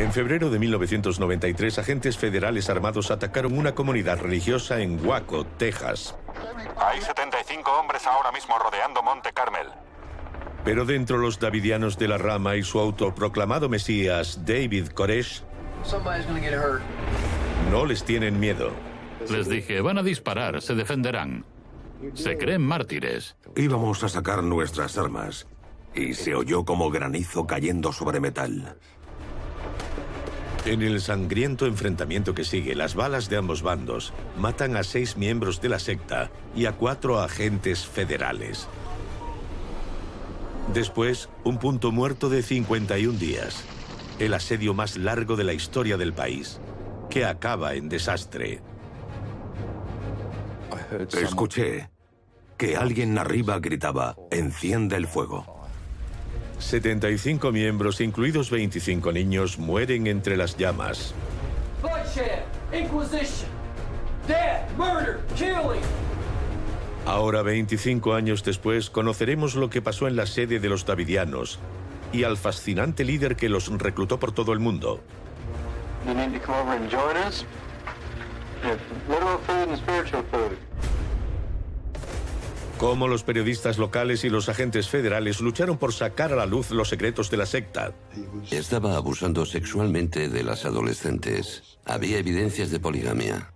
En febrero de 1993, agentes federales armados atacaron una comunidad religiosa en Waco, Texas. Hay 75 hombres ahora mismo rodeando Monte Carmel. Pero dentro los davidianos de la rama y su autoproclamado mesías, David Koresh, no les tienen miedo. Les dije, van a disparar, se defenderán. Se creen mártires. Íbamos a sacar nuestras armas y se oyó como granizo cayendo sobre metal. En el sangriento enfrentamiento que sigue, las balas de ambos bandos matan a 6 miembros de la secta y a 4 agentes federales. Después, un punto muerto de 51 días. El asedio más largo de la historia del país, que acaba en desastre. Escuché que alguien arriba gritaba, «Enciende el fuego». 75 miembros, incluidos 25 niños, mueren entre las llamas. Bloodshed, Inquisition, death, murder, killing. Ahora, 25 años después, conoceremos lo que pasó en la sede de los davidianos y al fascinante líder que los reclutó por todo el mundo. You need to come over and join us. Literal food and spiritual food. Cómo los periodistas locales y los agentes federales lucharon por sacar a la luz los secretos de la secta. Estaba abusando sexualmente de las adolescentes. Había evidencias de poligamia.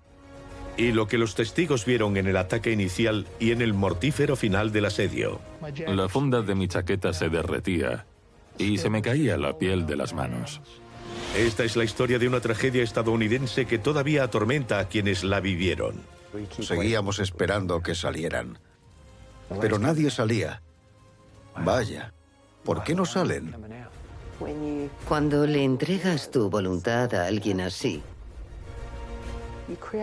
Y lo que los testigos vieron en el ataque inicial y en el mortífero final del asedio. La funda de mi chaqueta se derretía y se me caía la piel de las manos. Esta es la historia de una tragedia estadounidense que todavía atormenta a quienes la vivieron. Seguíamos esperando que salieran. Pero nadie salía. Vaya, ¿por qué no salen? Cuando le entregas tu voluntad a alguien así,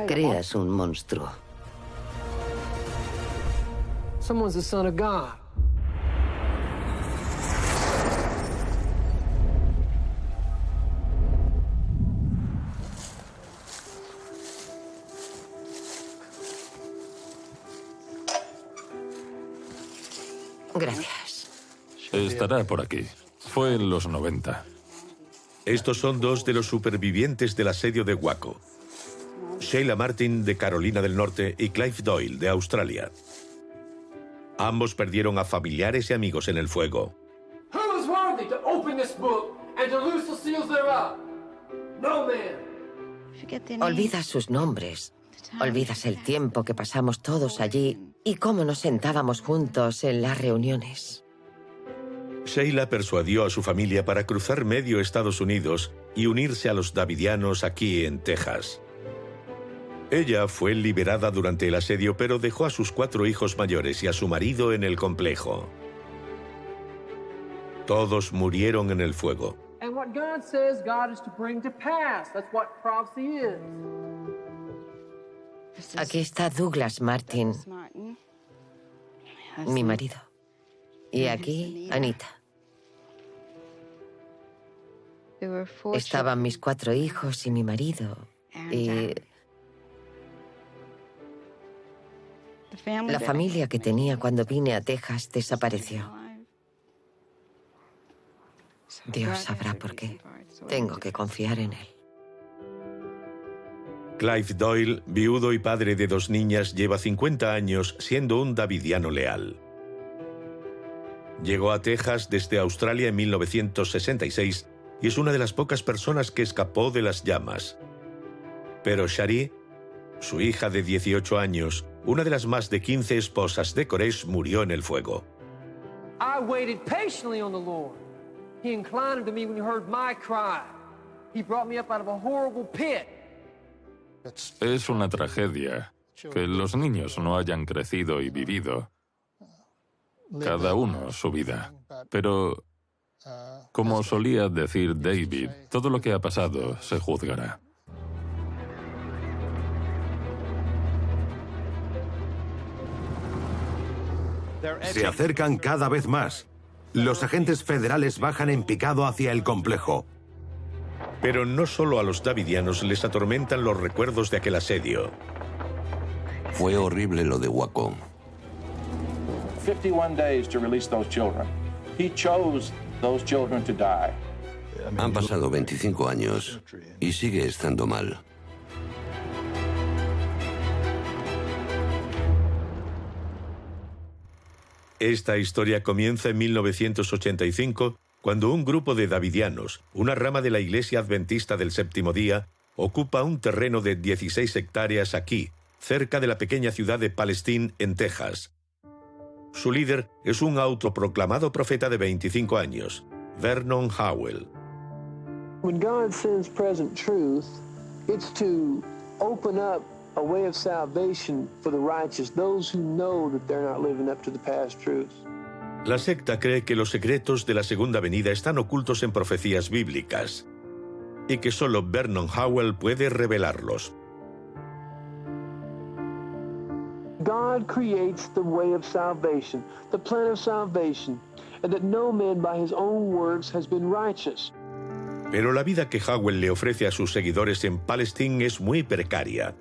creas un monstruo. Someone's the son of God. Gracias. Estará por aquí. Fue en los 90. Estos son 2 de los supervivientes del asedio de Waco. Sheila Martin, de Carolina del Norte, y Clive Doyle, de Australia. Ambos perdieron a familiares y amigos en el fuego. Who is worthy to open this book and to loose the seals thereof? No man. Olvidas sus nombres. Olvidas el tiempo que pasamos todos allí y cómo nos sentábamos juntos en las reuniones. Sheila persuadió a su familia para cruzar medio Estados Unidos y unirse a los davidianos aquí en Texas. Ella fue liberada durante el asedio, pero dejó a sus 4 hijos mayores y a su marido en el complejo. Todos murieron en el fuego. And what God says, God is to bring to pass. That's what prophecy is. Aquí está Douglas Martin, mi marido. Y aquí, Anita. Estaban mis 4 hijos y mi marido. Y la familia que tenía cuando vine a Texas desapareció. Dios sabrá por qué. Tengo que confiar en él. Clive Doyle, viudo y padre de 2 niñas, lleva 50 años siendo un davidiano leal. Llegó a Texas desde Australia en 1966 y es una de las pocas personas que escapó de las llamas. Pero Shari, su hija de 18 años, una de las más de 15 esposas de Koresh, murió en el fuego. I waited patiently on the Lord. He inclined to me when he heard my cry. He brought me up out of a horrible pit. Es una tragedia que los niños no hayan crecido y vivido, cada uno su vida. Pero, como solía decir David, todo lo que ha pasado se juzgará. Se acercan cada vez más. Los agentes federales bajan en picado hacia el complejo. Pero no solo a los davidianos les atormentan los recuerdos de aquel asedio. Fue horrible lo de Waco. 51 days to release those children. He chose those children to die. Han pasado 25 años y sigue estando mal. Esta historia comienza en 1985, cuando un grupo de davidianos, una rama de la Iglesia Adventista del Séptimo Día, ocupa un terreno de 16 hectáreas aquí, cerca de la pequeña ciudad de Palestine, en Texas. Su líder es un autoproclamado profeta de 25 años, Vernon Howell. When God sends present truth, it's to open up a way of salvation for the righteous, those who know that they're not living up to the past truth. La secta cree que los secretos de la segunda venida están ocultos en profecías bíblicas y que solo Vernon Howell puede revelarlos. God creates the way of salvation, the plan of salvation, and that no man by his own works has been righteous. Pero la vida que Howell le ofrece a sus seguidores en Palestine es muy precaria.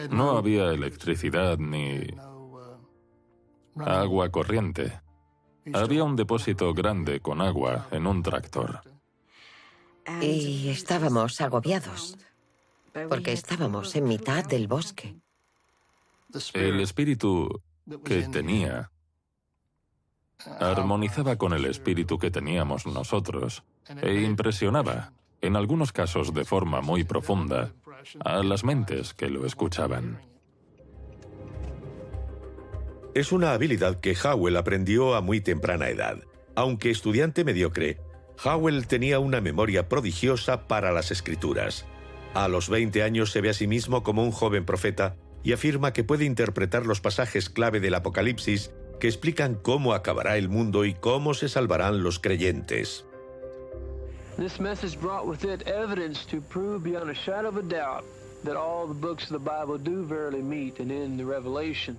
No había electricidad ni agua corriente. Había un depósito grande con agua en un tractor. Y estábamos agobiados, porque estábamos en mitad del bosque. El espíritu que tenía armonizaba con el espíritu que teníamos nosotros e impresionaba, en algunos casos de forma muy profunda, a las mentes que lo escuchaban. Es una habilidad que Howell aprendió a muy temprana edad. Aunque estudiante mediocre, Howell tenía una memoria prodigiosa para las escrituras. A los 20 años se ve a sí mismo como un joven profeta y afirma que puede interpretar los pasajes clave del Apocalipsis que explican cómo acabará el mundo y cómo se salvarán los creyentes. This message brought with it evidence to prove beyond a shadow of a doubt that all the books of the Bible do verily meet and end the revelation.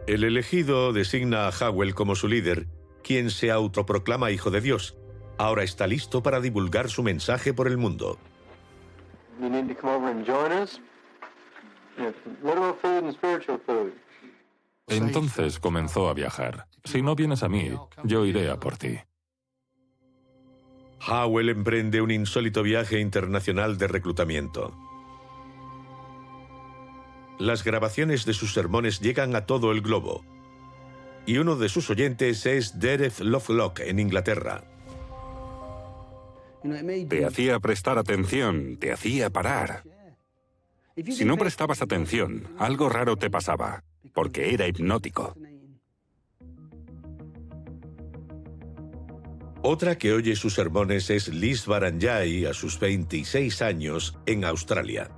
El elegido designa a Howell como su líder, quien se autoproclama hijo de Dios. Ahora está listo para divulgar su mensaje por el mundo. You need to come over and join us. Literal food and spiritual food. Entonces comenzó a viajar. Si no vienes a mí, yo iré a por ti. Howell emprende un insólito viaje internacional de reclutamiento. Las grabaciones de sus sermones llegan a todo el globo. Y uno de sus oyentes es Derek Lovelock, en Inglaterra. Te hacía prestar atención, te hacía parar. Si no prestabas atención, algo raro te pasaba, porque era hipnótico. Otra que oye sus sermones es Liz Baranjai, a sus 26 años, en Australia.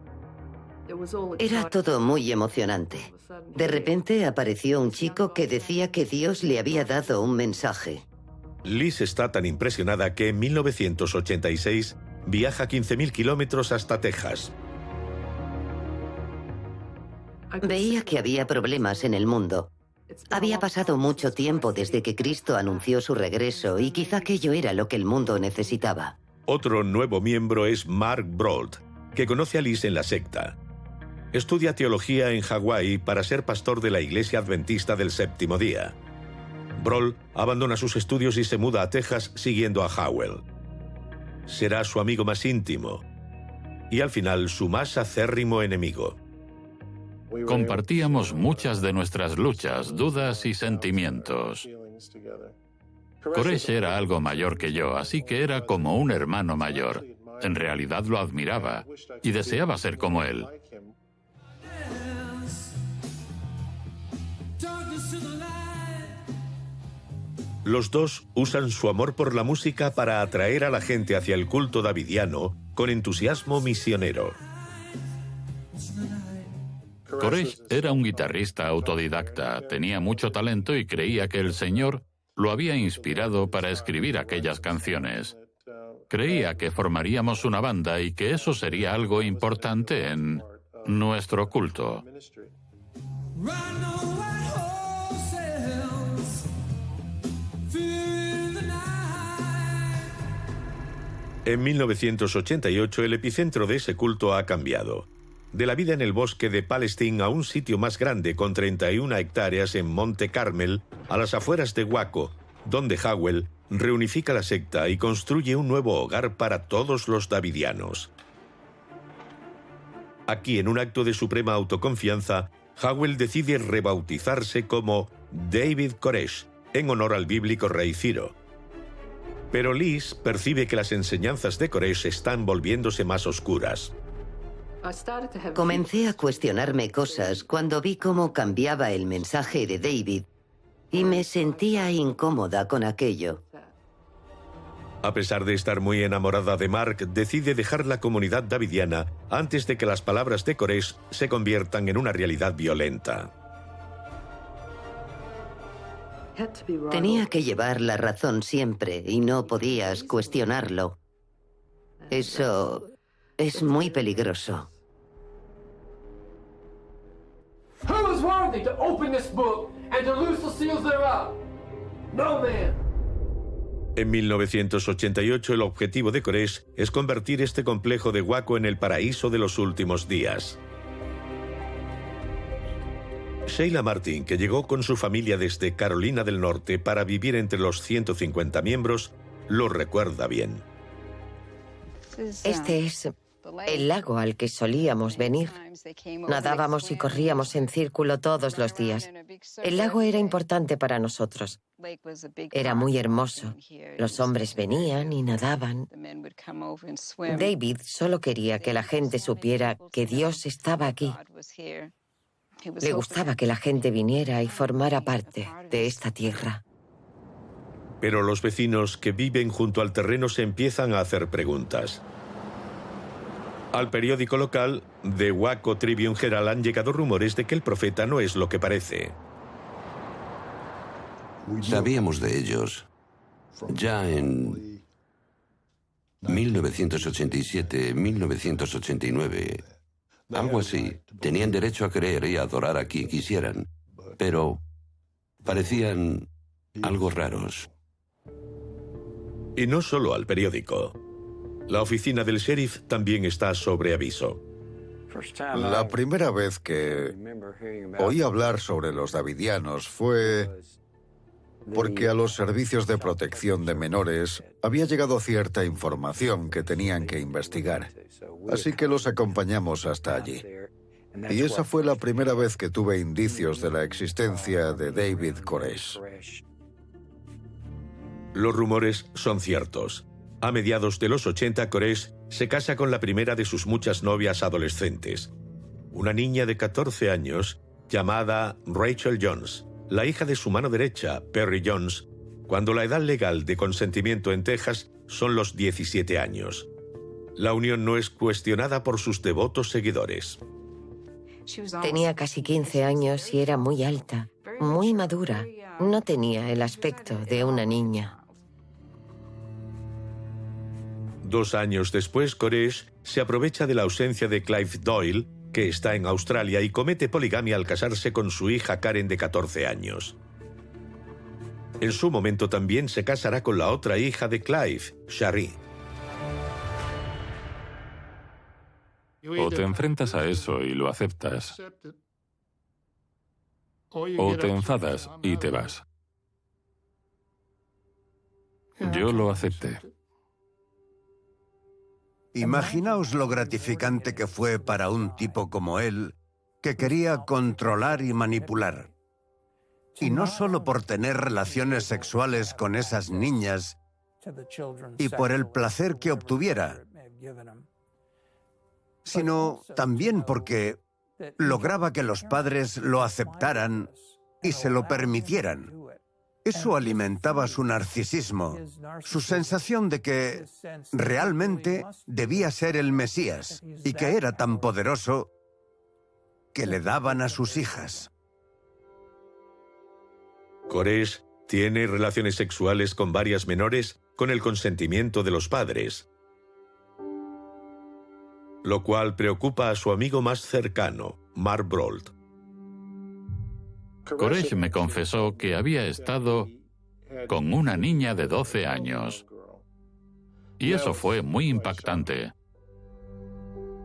Era todo muy emocionante. De repente apareció un chico que decía que Dios le había dado un mensaje. Liz está tan impresionada que en 1986 viaja 15.000 kilómetros hasta Texas. Veía que había problemas en el mundo. Había pasado mucho tiempo desde que Cristo anunció su regreso y quizá aquello era lo que el mundo necesitaba. Otro nuevo miembro es Mark Brault, que conoce a Liz en la secta. Estudia teología en Hawái para ser pastor de la Iglesia Adventista del Séptimo Día. Brault abandona sus estudios y se muda a Texas siguiendo a Howell. Será su amigo más íntimo y al final su más acérrimo enemigo. Compartíamos muchas de nuestras luchas, dudas y sentimientos. Koresh era algo mayor que yo, así que era como un hermano mayor. En realidad lo admiraba y deseaba ser como él. Los dos usan su amor por la música para atraer a la gente hacia el culto davidiano con entusiasmo misionero. Koresh era un guitarrista autodidacta, tenía mucho talento y creía que el Señor lo había inspirado para escribir aquellas canciones. Creía que formaríamos una banda y que eso sería algo importante en nuestro culto. En 1988 el epicentro de ese culto ha cambiado. De la vida en el bosque de Palestine a un sitio más grande con 31 hectáreas en Monte Carmel, a las afueras de Waco, donde Howell reunifica la secta y construye un nuevo hogar para todos los davidianos. Aquí, en un acto de suprema autoconfianza, Howell decide rebautizarse como David Koresh, en honor al bíblico rey Ciro. Pero Liz percibe que las enseñanzas de Koresh están volviéndose más oscuras. Comencé a cuestionarme cosas cuando vi cómo cambiaba el mensaje de David y me sentía incómoda con aquello. A pesar de estar muy enamorada de Mark, decide dejar la comunidad davidiana antes de que las palabras de Koresh se conviertan en una realidad violenta. Tenía que llevar la razón siempre y no podías cuestionarlo. Eso es muy peligroso. Who is worthy to open this book and to loose the seals thereof? No man. En 1988, el objetivo de Koresh es convertir este complejo de Waco en el paraíso de los últimos días. Sheila Martin, que llegó con su familia desde Carolina del Norte para vivir entre los 150 miembros, lo recuerda bien. Este es el lago al que solíamos venir. Nadábamos y corríamos en círculo todos los días. El lago era importante para nosotros. Era muy hermoso. Los hombres venían y nadaban. David solo quería que la gente supiera que Dios estaba aquí. Le gustaba que la gente viniera y formara parte de esta tierra. Pero los vecinos que viven junto al terreno se empiezan a hacer preguntas. Al periódico local, The Waco Tribune Herald, han llegado rumores de que el profeta no es lo que parece. Sabíamos de ellos. Ya en 1987, 1989, algo así. Tenían derecho a creer y a adorar a quien quisieran, pero parecían algo raros. Y no solo al periódico. La oficina del sheriff también está sobre aviso. La primera vez que oí hablar sobre los davidianos fue porque a los servicios de protección de menores había llegado cierta información que tenían que investigar. Así que los acompañamos hasta allí. Y esa fue la primera vez que tuve indicios de la existencia de David Koresh. Los rumores son ciertos. A mediados de los 80, Koresh se casa con la primera de sus muchas novias adolescentes, una niña de 14 años llamada Rachel Jones, la hija de su mano derecha, Perry Jones, cuando la edad legal de consentimiento en Texas son los 17 años. La unión no es cuestionada por sus devotos seguidores. Tenía casi 15 años y era muy alta, muy madura. No tenía el aspecto de una niña. 2 años después, Koresh se aprovecha de la ausencia de Clive Doyle, que está en Australia, y comete poligamia al casarse con su hija Karen de 14 años. En su momento también se casará con la otra hija de Clive, Shari. O te enfrentas a eso y lo aceptas, o te enfadas y te vas. Yo lo acepté. Imaginaos lo gratificante que fue para un tipo como él, que quería controlar y manipular. Y no solo por tener relaciones sexuales con esas niñas y por el placer que obtuviera, sino también porque lograba que los padres lo aceptaran y se lo permitieran. Eso alimentaba su narcisismo, su sensación de que realmente debía ser el Mesías y que era tan poderoso que le daban a sus hijas. Koresh tiene relaciones sexuales con varias menores con el consentimiento de los padres, lo cual preocupa a su amigo más cercano, Mark Brault. Koresh me confesó que había estado con una niña de 12 años. Y eso fue muy impactante.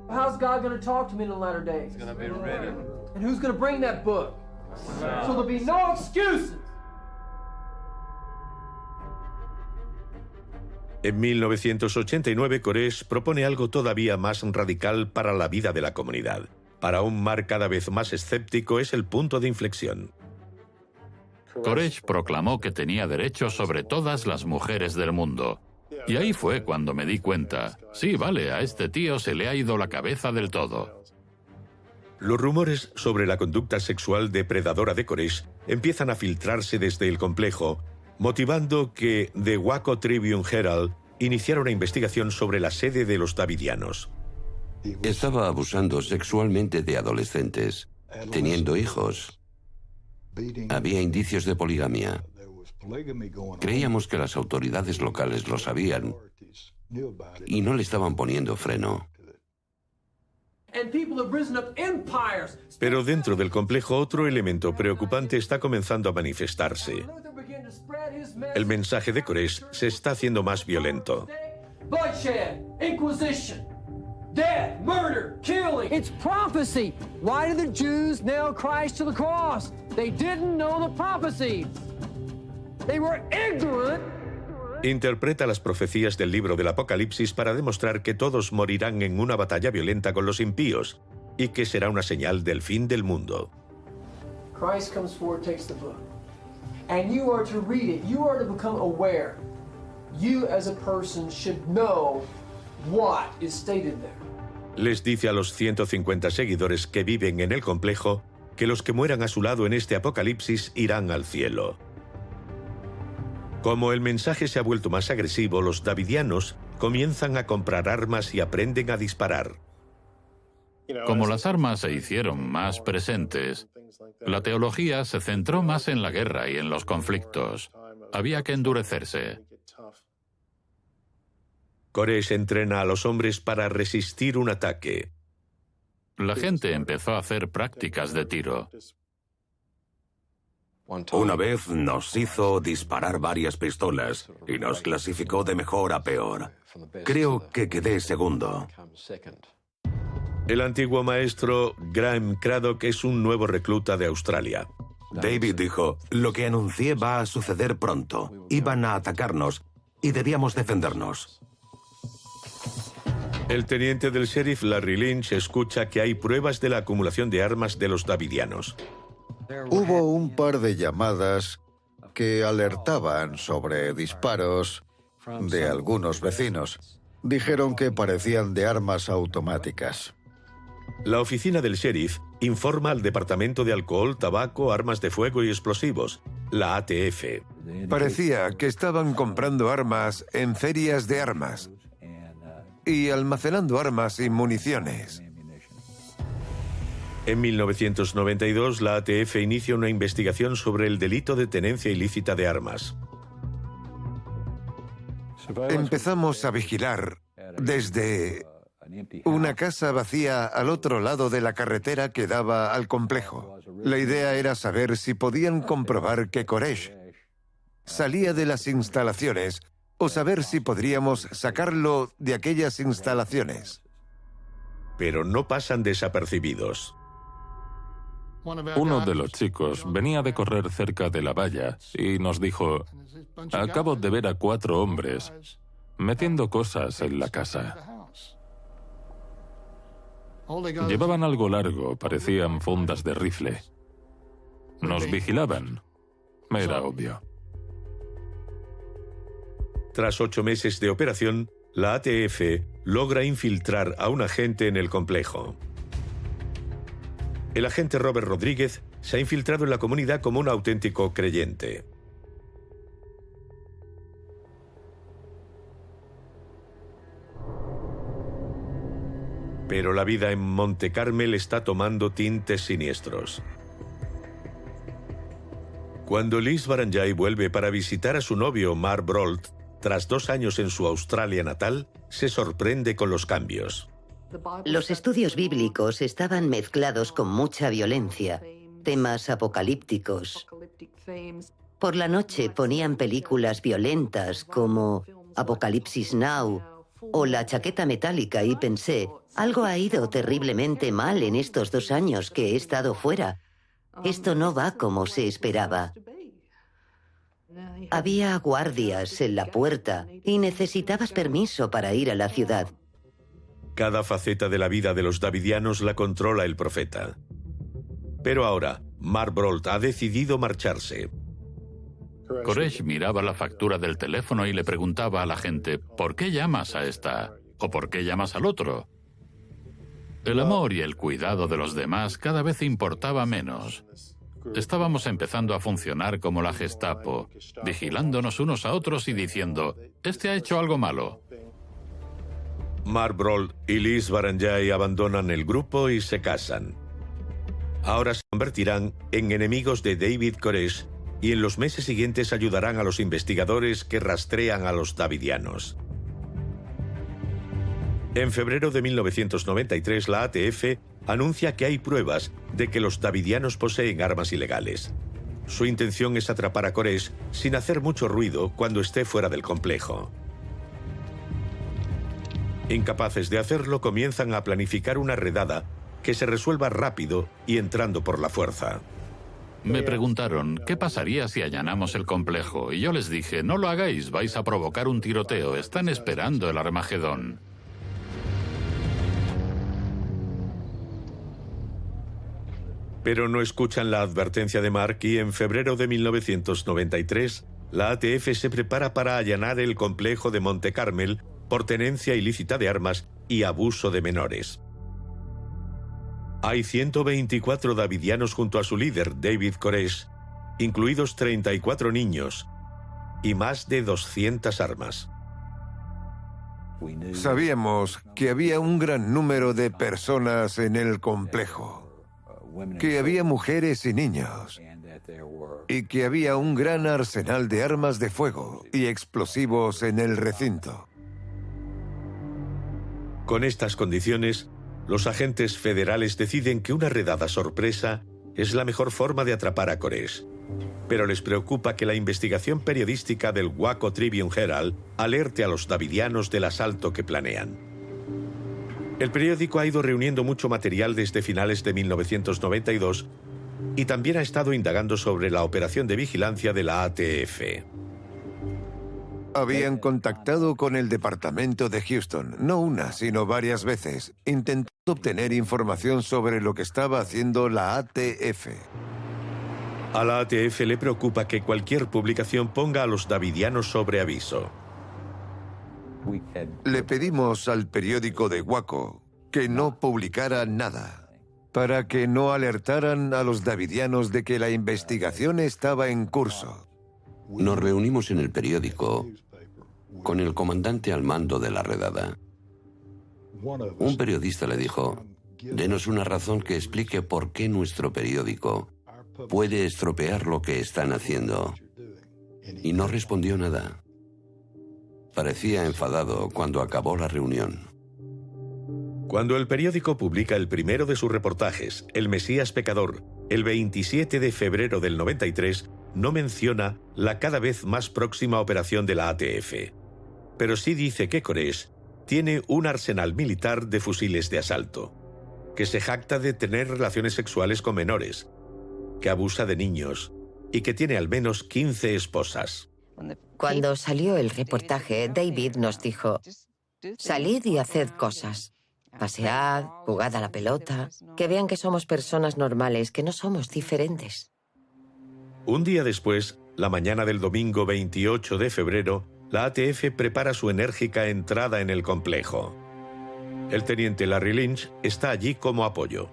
How's God going to talk to me in the latter days? He's going to be ready. And who's going to bring that book? So there'll be no excuses. En 1989, Koresh propone algo todavía más radical para la vida de la comunidad. Para un Mark cada vez más escéptico, es el punto de inflexión. Koresh proclamó que tenía derechos sobre todas las mujeres del mundo. Y ahí fue cuando me di cuenta. Sí, vale, a este tío se le ha ido la cabeza del todo. Los rumores sobre la conducta sexual depredadora de Koresh empiezan a filtrarse desde el complejo, motivando que The Waco Tribune Herald iniciara una investigación sobre la sede de los davidianos. Estaba abusando sexualmente de adolescentes, teniendo hijos. Había indicios de poligamia. Creíamos que las autoridades locales lo sabían y no le estaban poniendo freno. Pero dentro del complejo otro elemento preocupante está comenzando a manifestarse. El mensaje de Koresh se está haciendo más violento. Bloodshed, Inquisition, death, murder, killing. It's prophecy. Why did the Jews nail Christ to the cross? They didn't know the prophecy. They were ignorant. Interpreta las profecías del libro del Apocalipsis para demostrar que todos morirán en una batalla violenta con los impíos y que será una señal del fin del mundo. Christ comes forward, takes the book, and you are to read it. You are to become aware. You as a person should know what is stated there. Les dice a los 150 seguidores que viven en el complejo que los que mueran a su lado en este Apocalipsis irán al cielo. Como el mensaje se ha vuelto más agresivo, los davidianos comienzan a comprar armas y aprenden a disparar. Como las armas se hicieron más presentes, la teología se centró más en la guerra y en los conflictos. Había que endurecerse. Koresh entrena a los hombres para resistir un ataque. La gente empezó a hacer prácticas de tiro. Una vez nos hizo disparar varias pistolas y nos clasificó de mejor a peor. Creo que quedé segundo. El antiguo maestro Graham Craddock es un nuevo recluta de Australia. David dijo, lo que anuncié va a suceder pronto. Iban a atacarnos y debíamos defendernos. El teniente del sheriff Larry Lynch escucha que hay pruebas de la acumulación de armas de los davidianos. Hubo un par de llamadas que alertaban sobre disparos de algunos vecinos. Dijeron que parecían de armas automáticas. La oficina del sheriff informa al Departamento de Alcohol, Tabaco, Armas de Fuego y Explosivos, la ATF. Parecía que estaban comprando armas en ferias de armas y almacenando armas y municiones. En 1992, la ATF inicia una investigación sobre el delito de tenencia ilícita de armas. Empezamos a vigilar desde una casa vacía al otro lado de la carretera que daba al complejo. La idea era saber si podían comprobar que Koresh salía de las instalaciones o saber si podríamos sacarlo de aquellas instalaciones. Pero no pasan desapercibidos. Uno de los chicos venía de correr cerca de la valla y nos dijo, acabo de ver a 4 hombres metiendo cosas en la casa. Llevaban algo largo, parecían fundas de rifle. Nos vigilaban. Era obvio. Tras 8 meses de operación, la ATF logra infiltrar a un agente en el complejo. El agente Robert Rodríguez se ha infiltrado en la comunidad como un auténtico creyente. Pero la vida en Monte Carmel está tomando tintes siniestros. Cuando Liz Baranjay vuelve para visitar a su novio Mark Brolt, tras 2 años en su Australia natal, se sorprende con los cambios. Los estudios bíblicos estaban mezclados con mucha violencia, temas apocalípticos. Por la noche ponían películas violentas como Apocalipsis Now o La chaqueta metálica y pensé, algo ha ido terriblemente mal en estos 2 años que he estado fuera. Esto no va como se esperaba. Había guardias en la puerta y necesitabas permiso para ir a la ciudad. Cada faceta de la vida de los davidianos la controla el profeta. Pero ahora, Mark Brolt ha decidido marcharse. Koresh miraba la factura del teléfono y le preguntaba a la gente, ¿por qué llamas a esta? ¿O por qué llamas al otro? El amor y el cuidado de los demás cada vez importaba menos. Estábamos empezando a funcionar como la Gestapo, vigilándonos unos a otros y diciendo, «Este ha hecho algo malo». Mark Brolt y Liz Baranjay abandonan el grupo y se casan. Ahora se convertirán en enemigos de David Koresh y en los meses siguientes ayudarán a los investigadores que rastrean a los davidianos. En febrero de 1993, la ATF anuncia que hay pruebas de que los davidianos poseen armas ilegales. Su intención es atrapar a Koresh sin hacer mucho ruido cuando esté fuera del complejo. Incapaces de hacerlo, comienzan a planificar una redada que se resuelva rápido y entrando por la fuerza. Me preguntaron, ¿qué pasaría si allanamos el complejo? Y yo les dije, no lo hagáis, vais a provocar un tiroteo, están esperando el Armagedón. Pero no escuchan la advertencia de Mark y en febrero de 1993, la ATF se prepara para allanar el complejo de Monte Carmel por tenencia ilícita de armas y abuso de menores. Hay 124 davidianos junto a su líder, David Koresh, incluidos 34 niños y más de 200 armas. Sabíamos que había un gran número de personas en el complejo, que había mujeres y niños, y que había un gran arsenal de armas de fuego y explosivos en el recinto. Con estas condiciones, los agentes federales deciden que una redada sorpresa es la mejor forma de atrapar a Koresh. Pero les preocupa que la investigación periodística del Waco Tribune Herald alerte a los davidianos del asalto que planean. El periódico ha ido reuniendo mucho material desde finales de 1992 y también ha estado indagando sobre la operación de vigilancia de la ATF. Habían contactado con el departamento de Houston, no una, sino varias veces, intentando obtener información sobre lo que estaba haciendo la ATF. A la ATF le preocupa que cualquier publicación ponga a los davidianos sobre aviso. Le pedimos al periódico de Waco que no publicara nada, para que no alertaran a los davidianos de que la investigación estaba en curso. Nos reunimos en el periódico con el comandante al mando de la redada. Un periodista le dijo, «Denos una razón que explique por qué nuestro periódico puede estropear lo que están haciendo». Y no respondió nada. Parecía enfadado cuando acabó la reunión. Cuando el periódico publica el primero de sus reportajes, El Mesías Pecador, el 27 de febrero del 93, no menciona la cada vez más próxima operación de la ATF. Pero sí dice que Koresh tiene un arsenal militar de fusiles de asalto, que se jacta de tener relaciones sexuales con menores, que abusa de niños y que tiene al menos 15 esposas. Cuando salió el reportaje, David nos dijo, salid y haced cosas. Pasead, jugad a la pelota, que vean que somos personas normales, que no somos diferentes. Un día después, la mañana del domingo 28 de febrero, la ATF prepara su enérgica entrada en el complejo. El teniente Larry Lynch está allí como apoyo.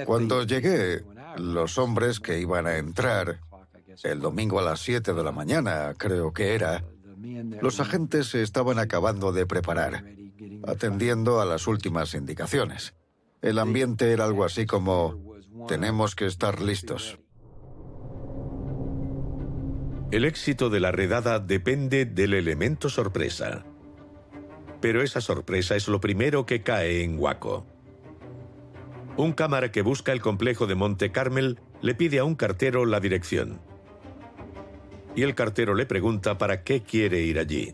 Cuando llegué, los hombres que iban a entrar, el domingo a las 7 de la mañana, creo que era, los agentes se estaban acabando de preparar, atendiendo a las últimas indicaciones. El ambiente era algo así como, tenemos que estar listos. El éxito de la redada depende del elemento sorpresa. Pero esa sorpresa es lo primero que cae en Waco. Un cámara que busca el complejo de Monte Carmel le pide a un cartero la dirección. Y el cartero le pregunta para qué quiere ir allí.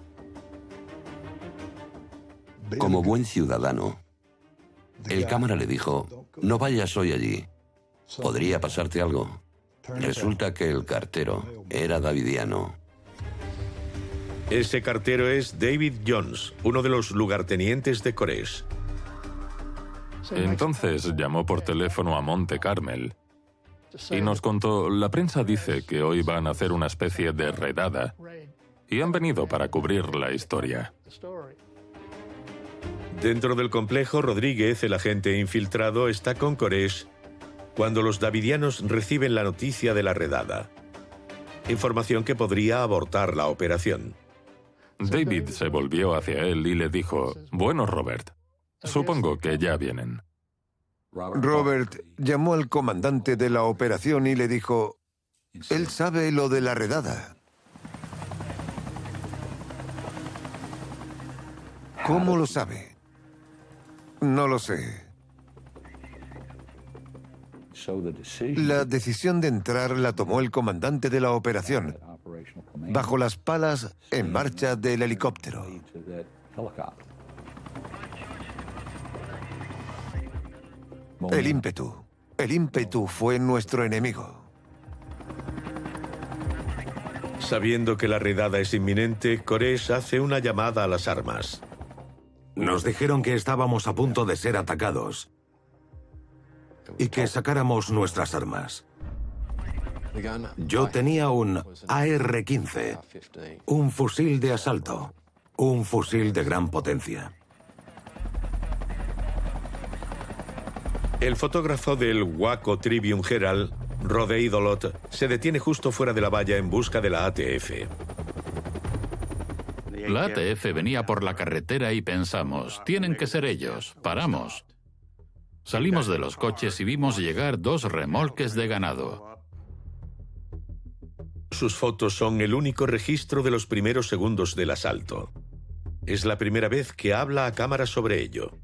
Como buen ciudadano, el cámara le dijo, no vayas hoy allí. ¿Podría pasarte algo? Resulta que el cartero era davidiano. Ese cartero es David Jones, uno de los lugartenientes de Koresh. Entonces llamó por teléfono a Monte Carmel y nos contó: la prensa dice que hoy van a hacer una especie de redada y han venido para cubrir la historia. Dentro del complejo, Rodríguez, el agente infiltrado, está con Koresh cuando los davidianos reciben la noticia de la redada. Información que podría abortar la operación. David se volvió hacia él y le dijo: bueno, Robert, supongo que ya vienen. Robert llamó al comandante de la operación y le dijo: él sabe lo de la redada. ¿Cómo lo sabe? No lo sé. La decisión de entrar la tomó el comandante de la operación, bajo las palas en marcha del helicóptero. El ímpetu fue nuestro enemigo. Sabiendo que la redada es inminente, Koresh hace una llamada a las armas. Nos dijeron que estábamos a punto de ser atacados y que sacáramos nuestras armas. Yo tenía un AR-15, un fusil de asalto, un fusil de gran potencia. El fotógrafo del Waco Tribune Herald, Rode Idolot, se detiene justo fuera de la valla en busca de la ATF. La ATF venía por la carretera y pensamos: tienen que ser ellos. Paramos. Salimos de los coches y vimos llegar 2 remolques de ganado. Sus fotos son el único registro de los primeros segundos del asalto. Es la primera vez que habla a cámara sobre ello.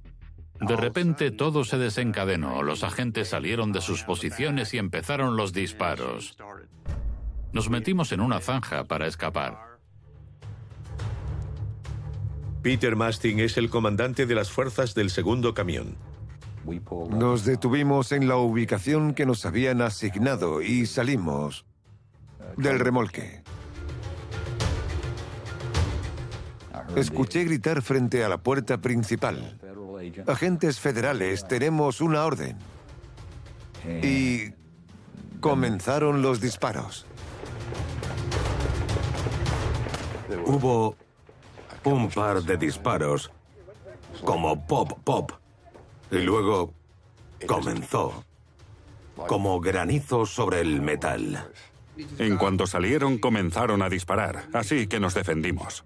De repente todo se desencadenó. Los agentes salieron de sus posiciones y empezaron los disparos. Nos metimos en una zanja para escapar. Peter Mastin es el comandante de las fuerzas del segundo camión. Nos detuvimos en la ubicación que nos habían asignado y salimos del remolque. Escuché gritar frente a la puerta principal: agentes federales, tenemos una orden. Y comenzaron los disparos. Hubo un par de disparos, como pop, pop, y luego comenzó, como granizo sobre el metal. En cuanto salieron, comenzaron a disparar, así que nos defendimos.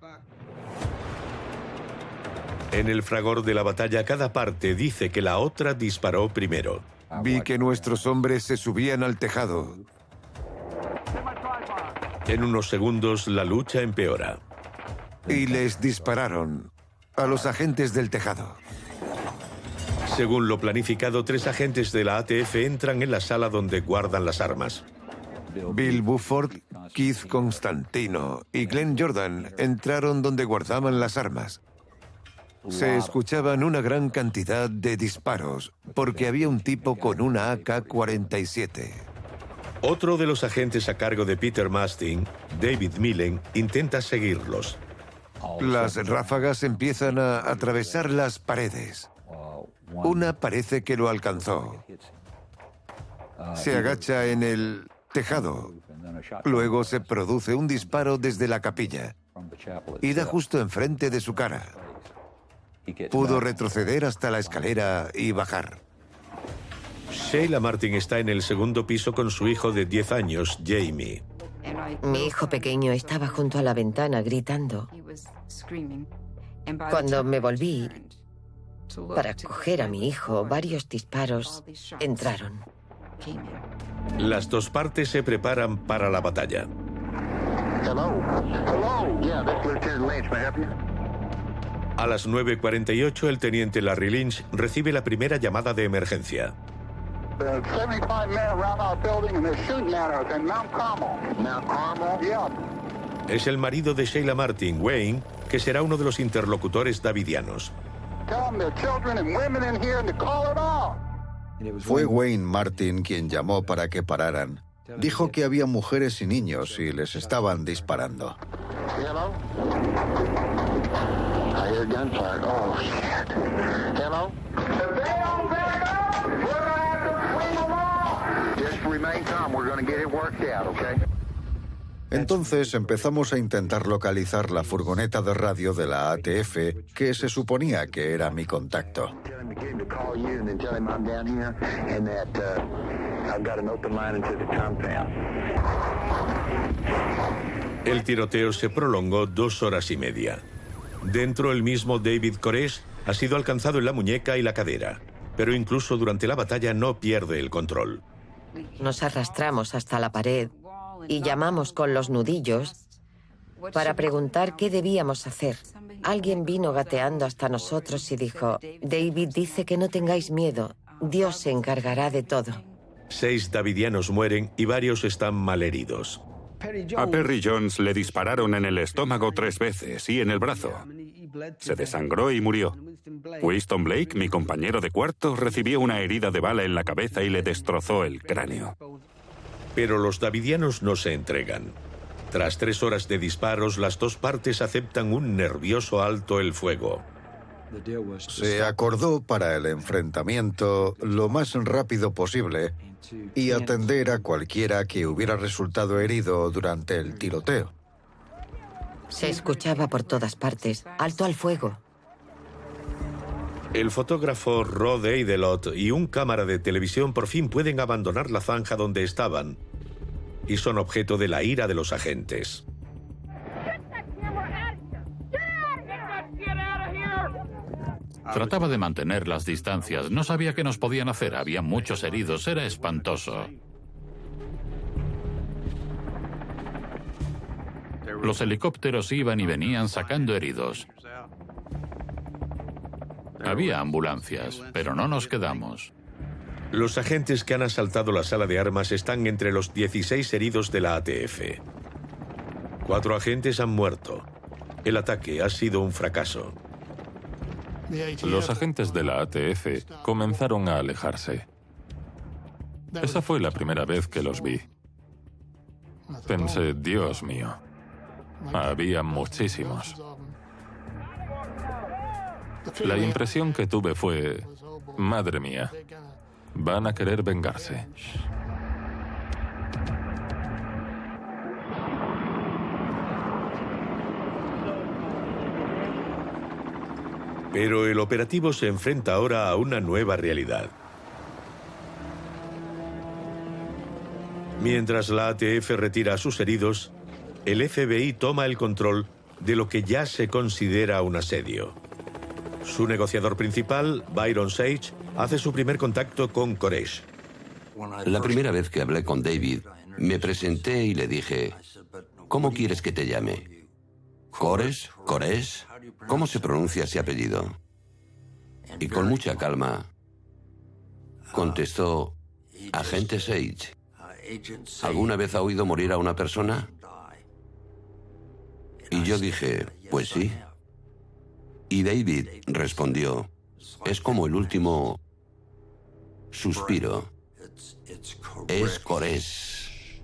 En el fragor de la batalla, cada parte dice que la otra disparó primero. Vi que nuestros hombres se subían al tejado. En unos segundos, la lucha empeora. Y les dispararon a los agentes del tejado. Según lo planificado, 3 agentes de la ATF entran en la sala donde guardan las armas. Bill Buford, Keith Constantino y Glenn Jordan entraron donde guardaban las armas. Se escuchaban una gran cantidad de disparos, porque había un tipo con una AK-47. Otro de los agentes a cargo de Peter Mastin, David Millen, intenta seguirlos. Las ráfagas empiezan a atravesar las paredes. Una parece que lo alcanzó. Se agacha en el tejado. Luego se produce un disparo desde la capilla y da justo enfrente de su cara. Pudo retroceder hasta la escalera y bajar. Sheila Martin está en el segundo piso con su hijo de 10 años, Jamie. Mi hijo pequeño estaba junto a la ventana gritando. Cuando me volví para coger a mi hijo, varios disparos entraron. Las dos partes se preparan para la batalla. A las 9:48, el teniente Larry Lynch recibe la primera llamada de emergencia. Es el marido de Sheila Martin, Wayne, que será uno de los interlocutores davidianos. Fue Wayne Martin quien llamó para que pararan. Dijo que había mujeres y niños y les estaban disparando. Hello? I hear gunfire. Oh, shit. Hello? If they don't back up, we're going to have to clean them off. Just remain calm. We're going to get it worked out, okay? Entonces empezamos a intentar localizar la furgoneta de radio de la ATF, que se suponía que era mi contacto. El tiroteo se prolongó 2 horas y media. Dentro, el mismo David Koresh ha sido alcanzado en la muñeca y la cadera, pero incluso durante la batalla no pierde el control. Nos arrastramos hasta la pared y llamamos con los nudillos para preguntar qué debíamos hacer. Alguien vino gateando hasta nosotros y dijo: David dice que no tengáis miedo, Dios se encargará de todo. 6 davidianos mueren y varios están malheridos. A Perry Jones le dispararon en el estómago 3 veces y en el brazo. Se desangró y murió. Winston Blake, mi compañero de cuarto, recibió una herida de bala en la cabeza y le destrozó el cráneo. Pero los davidianos no se entregan. Tras 3 horas de disparos, las 2 partes aceptan un nervioso alto el fuego. Se acordó para el enfrentamiento lo más rápido posible y atender a cualquiera que hubiera resultado herido durante el tiroteo. Se escuchaba por todas partes: alto al fuego. El fotógrafo Rod Eidelot y un cámara de televisión por fin pueden abandonar la zanja donde estaban y son objeto de la ira de los agentes. Trataba de mantener las distancias. No sabía qué nos podían hacer. Había muchos heridos. Era espantoso. Los helicópteros iban y venían sacando heridos. Había ambulancias, pero no nos quedamos. Los agentes que han asaltado la sala de armas están entre los 16 heridos de la ATF. 4 agentes han muerto. El ataque ha sido un fracaso. Los agentes de la ATF comenzaron a alejarse. Esa fue la primera vez que los vi. Pensé: Dios mío, había muchísimos. La impresión que tuve fue: madre mía, van a querer vengarse. Pero el operativo se enfrenta ahora a una nueva realidad. Mientras la ATF retira a sus heridos, el FBI toma el control de lo que ya se considera un asedio. Su negociador principal, Byron Sage, hace su primer contacto con Koresh. La primera vez que hablé con David, me presenté y le dije: ¿cómo quieres que te llame? ¿Koresh? ¿Koresh? ¿Cómo se pronuncia ese apellido? Y con mucha calma contestó: agente Sage, ¿alguna vez ha oído morir a una persona? Y yo dije: pues sí. Y David respondió: es como el último suspiro. Es Koresh.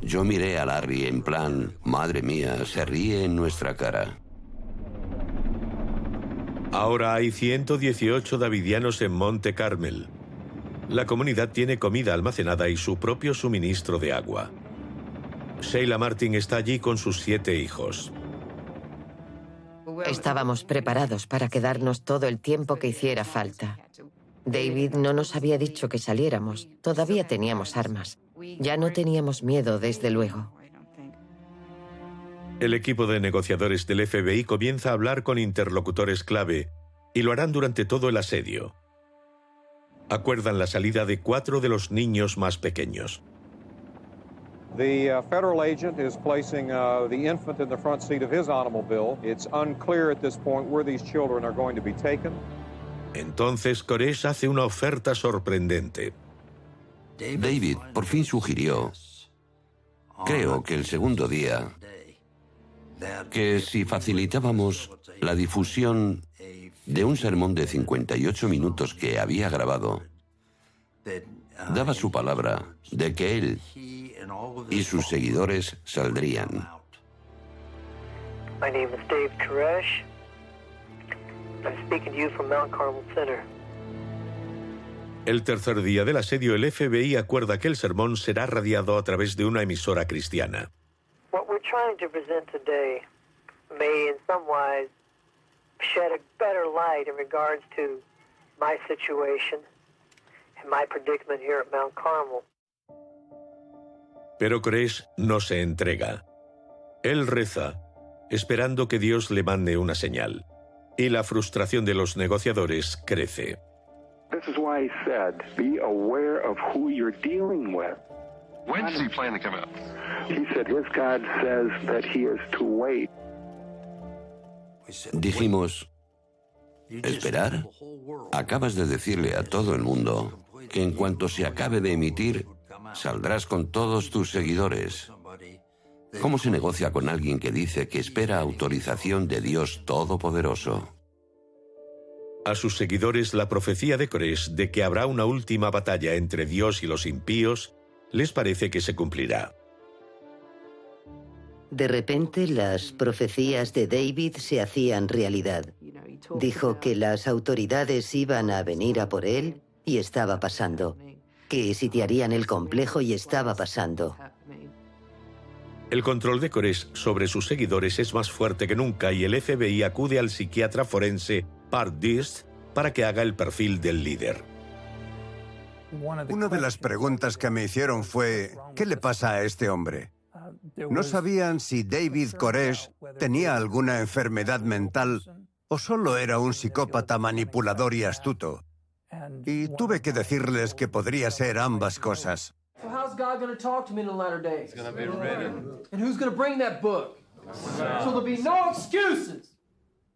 Yo miré a Larry en plan: madre mía, se ríe en nuestra cara. Ahora hay 118 davidianos en Monte Carmel. La comunidad tiene comida almacenada y su propio suministro de agua. Sheila Martin está allí con sus 7 hijos. Estábamos preparados para quedarnos todo el tiempo que hiciera falta. David no nos había dicho que saliéramos. Todavía teníamos armas. Ya no teníamos miedo, desde luego. El equipo de negociadores del FBI comienza a hablar con interlocutores clave y lo harán durante todo el asedio. Acuerdan la salida de 4 de los niños más pequeños. The federal agent is placing the infant in the front seat of his automobile. It's unclear at this point where these children are going to be taken. Entonces Koresh hace una oferta sorprendente. David por fin sugirió, creo que el segundo día, que si facilitábamos la difusión de un sermón de 58 minutos que había grabado, daba su palabra de que él y sus seguidores saldrían. My name is Dave Koresh. I'm speaking to you from Mount Carmel Center. El tercer día del asedio, el FBI acuerda que el sermón será radiado a través de una emisora cristiana. What we're trying to present today may in some wise shed a better light in regards to my situation and my predicament here at Mount Carmel. Pero Koresh no se entrega. Él reza, esperando que Dios le mande una señal. Y la frustración de los negociadores crece. This is why he said, be aware of who you're dealing with. When does he plan to come out? He said his God says that he is to wait. Dijimos, ¿esperar? Acabas de decirle a todo el mundo que en cuanto se acabe de emitir, saldrás con todos tus seguidores. ¿Cómo se negocia con alguien que dice que espera autorización de Dios Todopoderoso? A sus seguidores, la profecía de Koresh de que habrá una última batalla entre Dios y los impíos les parece que se cumplirá. De repente, las profecías de David se hacían realidad. Dijo que las autoridades iban a venir a por él y estaba pasando. Que sitiarían el complejo y estaba pasando. El control de Koresh sobre sus seguidores es más fuerte que nunca y el FBI acude al psiquiatra forense Park Deist para que haga el perfil del líder. Una de las preguntas que me hicieron fue, ¿qué le pasa a este hombre? No sabían si David Koresh tenía alguna enfermedad mental o solo era un psicópata manipulador y astuto. Y tuve que decirles que podría ser ambas cosas. So how's God going to talk to me in the latter days? He's going to be ready. And who's going to bring that book? So there'll be no excuses.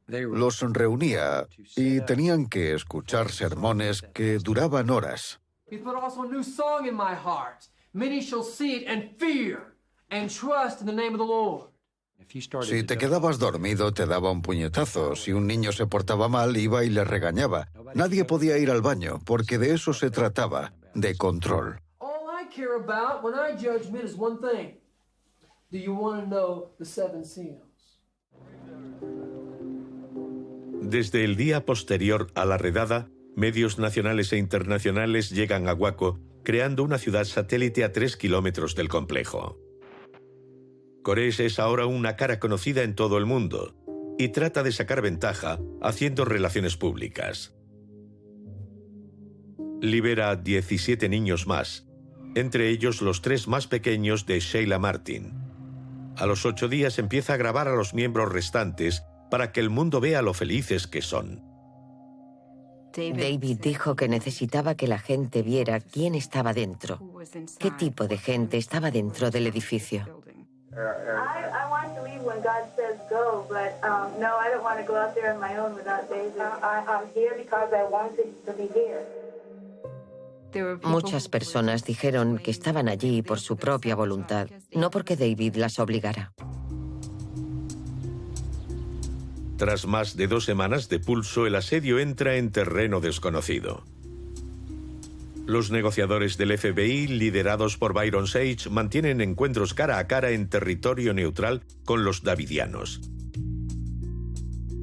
Los reunía y tenían que escuchar sermones que duraban horas. He put also a new song in my heart. Many shall see it and fear and trust in the name of the Lord. Si te quedabas dormido, te daba un puñetazo. Si un niño se portaba mal, iba y le regañaba. Nadie podía ir al baño, porque de eso se trataba, de control. All I care about when I judge men is one thing. Do you want to know the seven seals? Desde el día posterior a la redada, medios nacionales e internacionales llegan a Waco, creando una ciudad satélite a 3 kilómetros del complejo. Koresh es ahora una cara conocida en todo el mundo y trata de sacar ventaja haciendo relaciones públicas. Libera a 17 niños más, entre ellos los 3 más pequeños de Sheila Martin. A los 8 días empieza a grabar a los miembros restantes para que el mundo vea lo felices que son. David dijo que necesitaba que la gente viera quién estaba dentro, qué tipo de gente estaba dentro del edificio. I want to leave when God says go, but no, I don't want to go out there on my own without David. I'm here because I want to be here. Muchas personas dijeron que estaban allí por su propia voluntad, no porque David las obligara. Tras más de 2 semanas de pulso, el asedio entra en terreno desconocido. Los negociadores del FBI, liderados por Byron Sage, mantienen encuentros cara a cara en territorio neutral con los davidianos.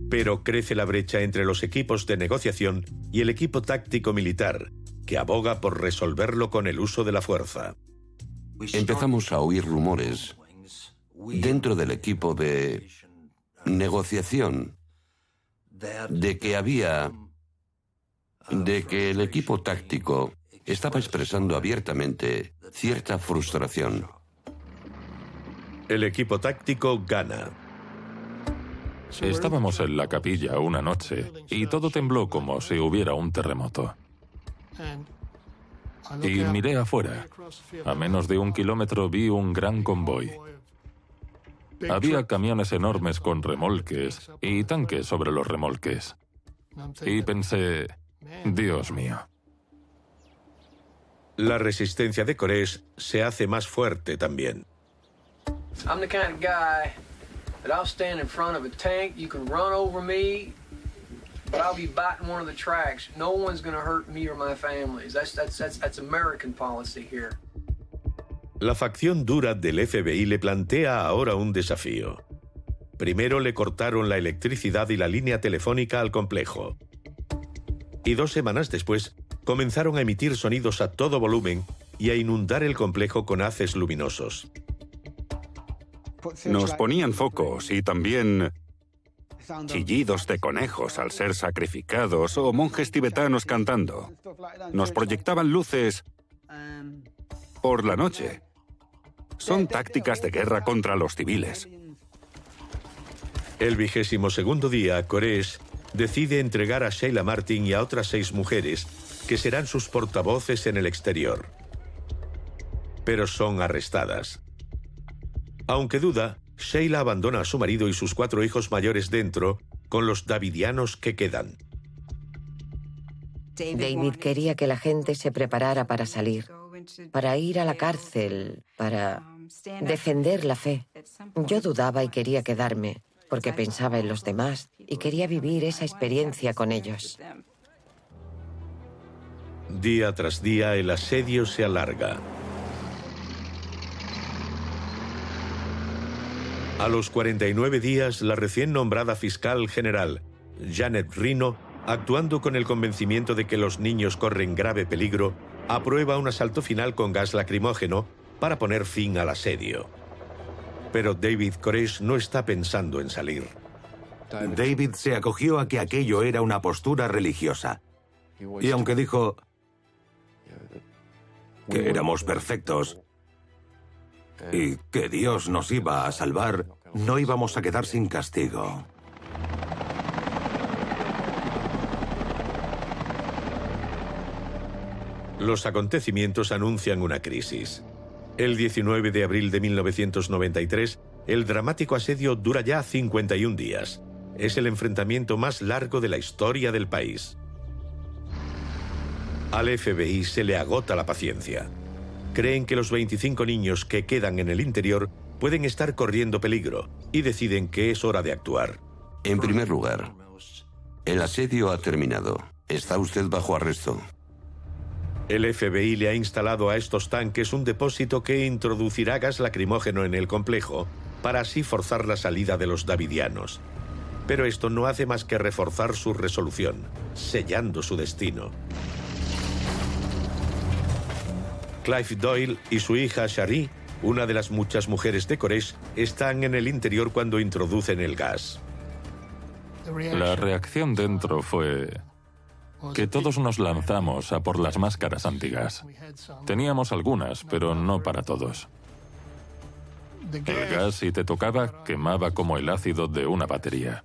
Pero crece la brecha entre los equipos de negociación y el equipo táctico militar, que aboga por resolverlo con el uso de la fuerza. Empezamos a oír rumores dentro del equipo de negociación de que el equipo táctico estaba expresando abiertamente cierta frustración. El equipo táctico gana. Estábamos en la capilla una noche y todo tembló como si hubiera un terremoto. Y miré afuera. A menos de 1 kilómetro vi un gran convoy. Había camiones enormes con remolques y tanques sobre los remolques. Y pensé, Dios mío. La resistencia de Koresh se hace más fuerte también. I'm the kind of guy that I'll stand in front of a tank, you can run over me, But I'll be biting one of the tracks. No one's going to hurt me or my families. That's American policy here. La facción dura del FBI le plantea ahora un desafío. Primero le cortaron la electricidad y la línea telefónica al complejo. Y 2 semanas después, comenzaron a emitir sonidos a todo volumen y a inundar el complejo con haces luminosos. Nos ponían focos y también chillidos de conejos al ser sacrificados o monjes tibetanos cantando. Nos proyectaban luces por la noche. Son tácticas de guerra contra los civiles. El 22º día, Koresh decide entregar a Sheila Martin y a otras 6 mujeres, que serán sus portavoces en el exterior. Pero son arrestadas. Aunque duda, Sheila abandona a su marido y sus 4 hijos mayores dentro, con los davidianos que quedan. David quería que la gente se preparara para salir, para ir a la cárcel, para defender la fe. Yo dudaba y quería quedarme, porque pensaba en los demás y quería vivir esa experiencia con ellos. Día tras día, el asedio se alarga. A los 49 días, la recién nombrada fiscal general, Janet Reno, actuando con el convencimiento de que los niños corren grave peligro, aprueba un asalto final con gas lacrimógeno para poner fin al asedio. Pero David Koresh no está pensando en salir. David se acogió a que aquello era una postura religiosa. Y aunque dijo que éramos perfectos y que Dios nos iba a salvar, no íbamos a quedar sin castigo. Los acontecimientos anuncian una crisis. El 19 de abril de 1993, el dramático asedio dura ya 51 días. Es el enfrentamiento más largo de la historia del país. Al FBI se le agota la paciencia. Creen que los 25 niños que quedan en el interior pueden estar corriendo peligro y deciden que es hora de actuar. En primer lugar, el asedio ha terminado. Está usted bajo arresto. El FBI le ha instalado a estos tanques un depósito que introducirá gas lacrimógeno en el complejo para así forzar la salida de los davidianos. Pero esto no hace más que reforzar su resolución, sellando su destino. Clive Doyle y su hija Shari, una de las muchas mujeres de Koresh, están en el interior cuando introducen el gas. La reacción dentro fue que todos nos lanzamos a por las máscaras antigas. Teníamos algunas, pero no para todos. El gas, si te tocaba, quemaba como el ácido de una batería.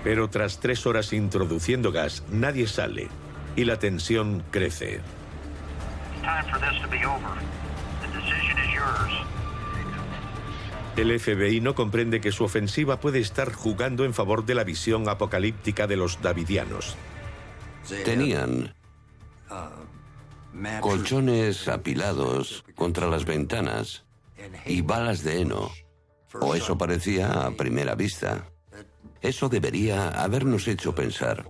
Pero tras 3 horas introduciendo gas, nadie sale y la tensión crece. El FBI no comprende que su ofensiva puede estar jugando en favor de la visión apocalíptica de los davidianos. Tenían colchones apilados contra las ventanas y balas de heno, o eso parecía a primera vista. Eso debería habernos hecho pensar.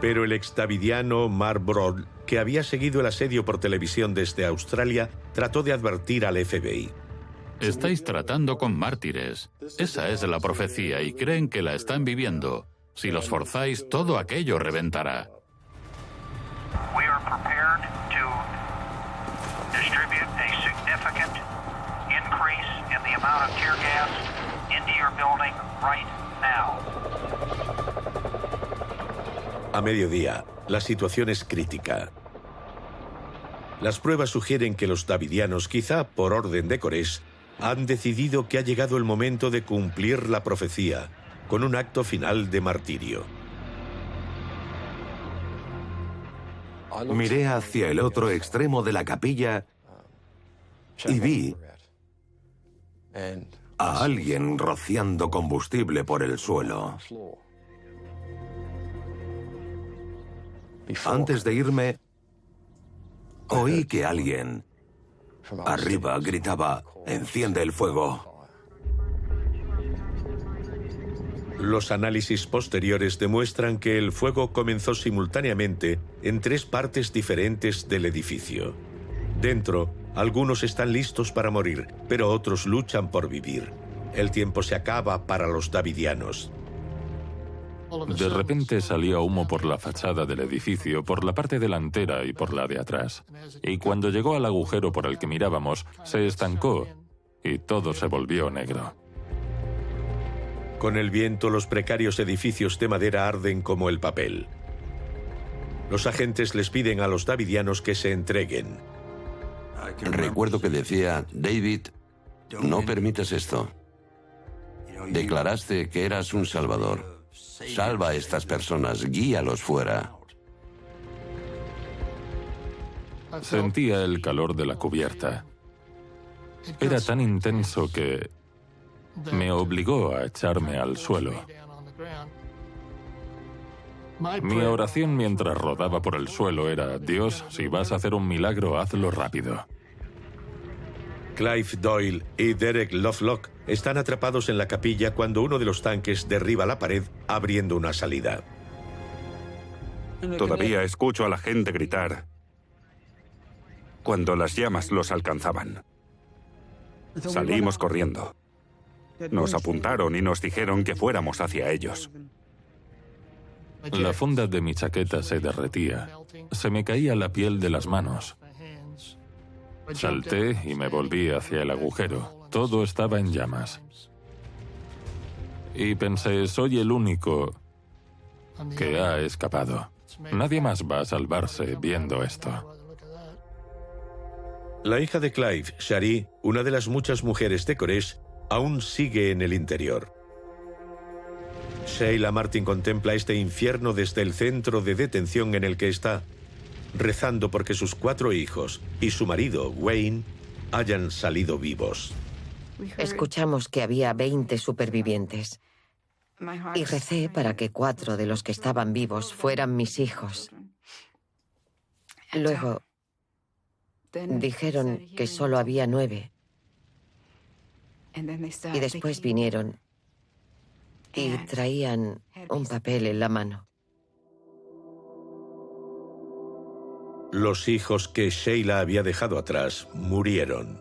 Pero el exdavidiano Mark Broad, que había seguido el asedio por televisión desde Australia, trató de advertir al FBI. Estáis tratando con mártires. Esa es la profecía y creen que la están viviendo. Si los forzáis, todo aquello reventará. We are prepared to distribute a significant increase in the amount of tear gas into your building right now. A mediodía, la situación es crítica. Las pruebas sugieren que los davidianos, quizá por orden de Koresh, han decidido que ha llegado el momento de cumplir la profecía con un acto final de martirio. Miré hacia el otro extremo de la capilla y vi a alguien rociando combustible por el suelo. Antes de irme, oí que alguien arriba gritaba: «Enciende el fuego». Los análisis posteriores demuestran que el fuego comenzó simultáneamente en 3 partes diferentes del edificio. Dentro, algunos están listos para morir, pero otros luchan por vivir. El tiempo se acaba para los davidianos. De repente salía humo por la fachada del edificio, por la parte delantera y por la de atrás. Y cuando llegó al agujero por el que mirábamos, se estancó y todo se volvió negro. Con el viento, los precarios edificios de madera arden como el papel. Los agentes les piden a los davidianos que se entreguen. Recuerdo que decía, David, no permitas esto. Declaraste que eras un salvador. Salva a estas personas, guíalos fuera. Sentía el calor de la cubierta. Era tan intenso que me obligó a echarme al suelo. Mi oración mientras rodaba por el suelo era, Dios, si vas a hacer un milagro, hazlo rápido. Clive Doyle y Derek Lovelock están atrapados en la capilla cuando uno de los tanques derriba la pared abriendo una salida. Todavía escucho a la gente gritar cuando las llamas los alcanzaban. Salimos corriendo. Nos apuntaron y nos dijeron que fuéramos hacia ellos. La funda de mi chaqueta se derretía. Se me caía la piel de las manos. Salté y me volví hacia el agujero. Todo estaba en llamas. Y pensé, soy el único que ha escapado. Nadie más va a salvarse viendo esto. La hija de Clive, Shari, una de las muchas mujeres de Koresh, aún sigue en el interior. Sheila Martin contempla este infierno desde el centro de detención en el que está, rezando porque sus 4 hijos y su marido, Wayne, hayan salido vivos. Escuchamos que había 20 supervivientes y recé para que 4 de los que estaban vivos fueran mis hijos. Luego dijeron que solo había 9 y después vinieron y traían un papel en la mano. Los hijos que Sheila había dejado atrás murieron.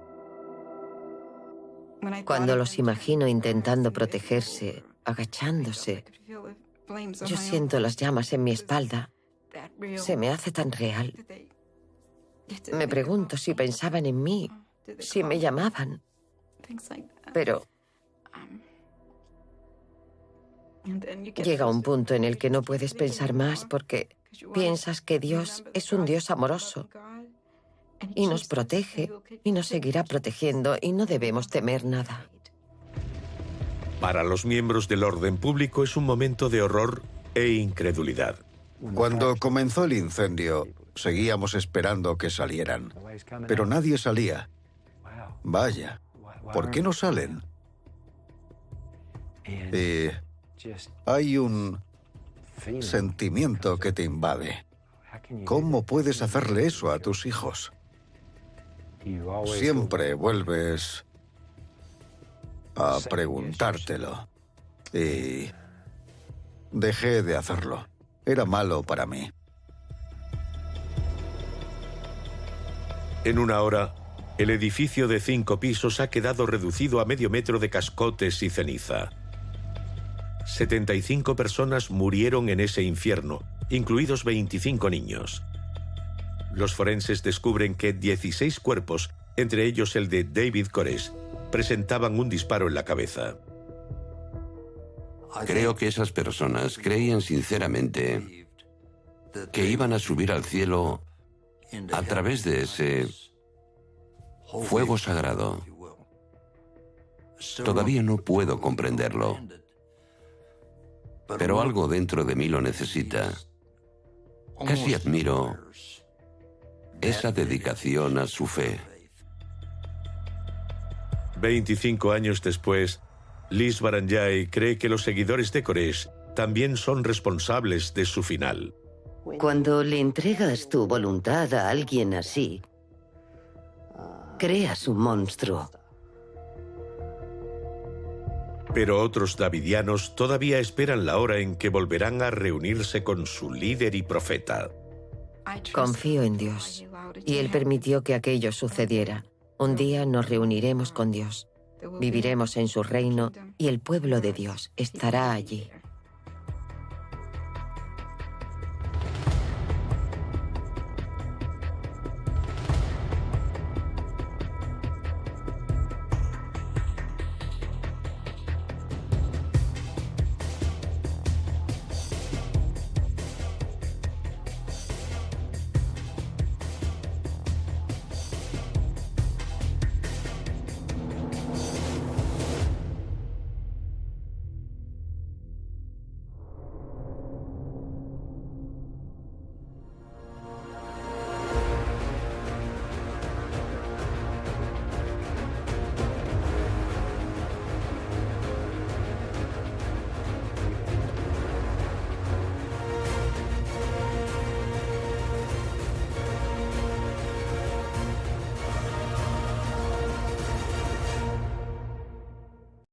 Cuando los imagino intentando protegerse, agachándose, yo siento las llamas en mi espalda. Se me hace tan real. Me pregunto si pensaban en mí, si me llamaban. Pero llega un punto en el que no puedes pensar más porque piensas que Dios es un Dios amoroso y nos protege y nos seguirá protegiendo y no debemos temer nada. Para los miembros del orden público es un momento de horror e incredulidad. Cuando comenzó el incendio, seguíamos esperando que salieran, pero nadie salía. Vaya, ¿por qué no salen? Y hay un sentimiento que te invade. ¿Cómo puedes hacerle eso a tus hijos? Siempre vuelves a preguntártelo. Y dejé de hacerlo. Era malo para mí. En una hora, el edificio de 5 pisos ha quedado reducido a medio metro de cascotes y ceniza. 75 personas murieron en ese infierno, incluidos 25 niños. Los forenses descubren que 16 cuerpos, entre ellos el de David Koresh, presentaban un disparo en la cabeza. Creo que esas personas creían sinceramente que iban a subir al cielo a través de ese fuego sagrado. Todavía no puedo comprenderlo, pero algo dentro de mí lo necesita. Casi admiro esa dedicación a su fe. 25 años después, Liz Baranjai cree que los seguidores de Koresh también son responsables de su final. Cuando le entregas tu voluntad a alguien así, creas un monstruo. Pero otros davidianos todavía esperan la hora en que volverán a reunirse con su líder y profeta. Confío en Dios, y Él permitió que aquello sucediera. Un día nos reuniremos con Dios, viviremos en su reino y el pueblo de Dios estará allí.